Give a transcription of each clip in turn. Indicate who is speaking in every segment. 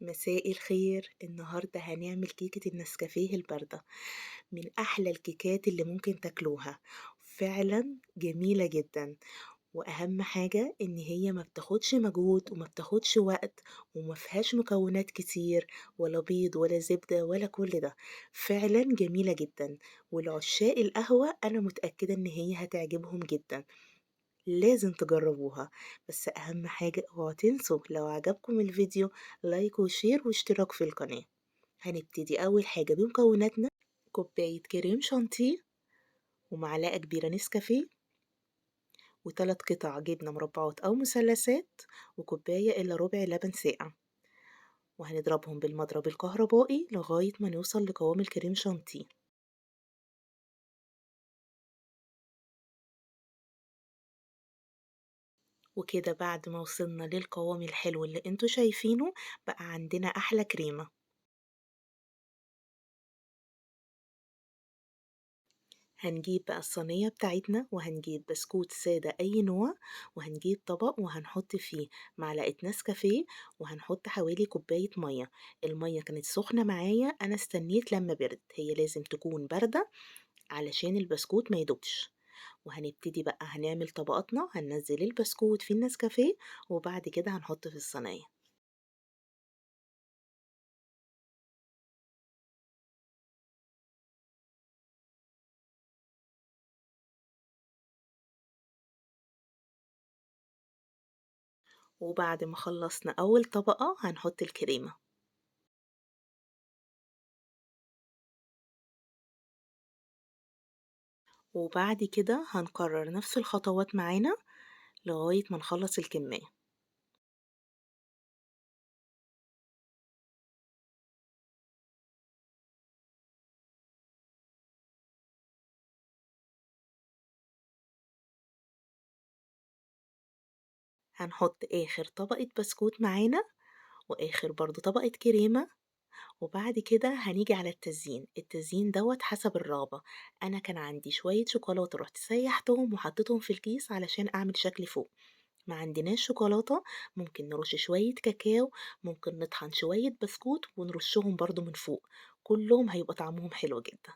Speaker 1: مساء الخير، النهاردة هنعمل كيكة النسكافيه الباردة، من أحلى الكيكات اللي ممكن تاكلوها. فعلا جميلة جدا، وأهم حاجة إن هي ما بتاخدش مجهود وما بتاخدش وقت، وما فيهاش مكونات كتير، ولا بيض ولا زبدة ولا كل ده. فعلا جميلة جدا، والعشاق القهوة أنا متأكدة إن هي هتعجبهم جدا. لازم تجربوها. بس أهم حاجة اوعوا تنسوا لو عجبكم الفيديو لايك وشير واشتراك في القناة. هنبتدي أول حاجة بمكوناتنا: كوباية كريم شانتيه، ومعلقة كبيرة نسكافيه، وتلات قطع جبنة مربعات أو مثلثات، وكوباية إلا ربع لبن ساقع. وهنضربهم بالمضرب الكهربائي لغاية ما نوصل لقوام الكريم شانتيه. وكده بعد ما وصلنا للقوام الحلو اللي انتوا شايفينه، بقى عندنا أحلى كريمة. هنجيب بقى الصينية بتاعتنا، وهنجيب بسكوت سادة أي نوع، وهنجيب طبق وهنحط فيه معلقة نسكافيه، وهنحط حوالي كوباية مية. المية كانت سخنة معايا، أنا استنيت لما برد، هي لازم تكون باردة علشان البسكوت ما يدوبش. وهنبتدي بقى هنعمل طبقاتنا، هننزل البسكوت في النسكافيه، وبعد كده هنحط في الصينية. وبعد ما خلصنا أول طبقة هنحط الكريمة. وبعد كده هنكرر نفس الخطوات معانا لغاية ما نخلص الكمية. هنحط آخر طبقة بسكوت معانا، وآخر برضو طبقة كريمة. وبعد كده هنيجي على التزيين دوت حسب الرغبة. أنا كان عندي شوية شوكولاتة، رحت سيحتهم وحطيتهم في الكيس علشان أعمل شكل فوق. ما عندناش شوكولاتة، ممكن نرش شوية كاكاو، ممكن نطحن شوية بسكوت ونرشهم برضو من فوق. كلهم هيبقى طعمهم حلو جدا.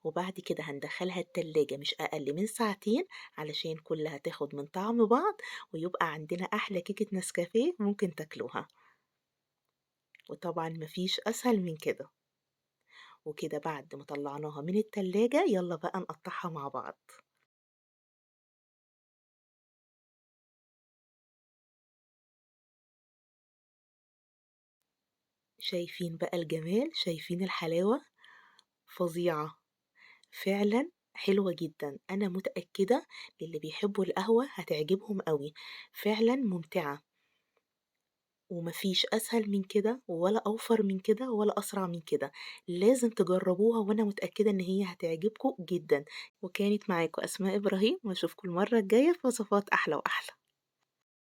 Speaker 1: وبعد كده هندخلها التلاجة مش أقل من ساعتين، علشان كلها تاخد من طعم بعض، ويبقى عندنا أحلى كيكة نسكافيه ممكن تاكلوها. وطبعا مفيش أسهل من كده. وكده بعد ما طلعناها من التلاجة يلا بقى نقطعها مع بعض. شايفين بقى الجمال، شايفين الحلاوة؟ فظيعة. فعلا حلوة جدا، أنا متأكدة للي بيحبوا القهوة هتعجبهم قوي. فعلا ممتعة، ومفيش أسهل من كده ولا أوفر من كده ولا أسرع من كده. لازم تجربوها، وأنا متأكدة إن هي هتعجبكم جدا. وكانت معاكم أسماء إبراهيم، وأشوفكم المرة الجاية في وصفات أحلى وأحلى.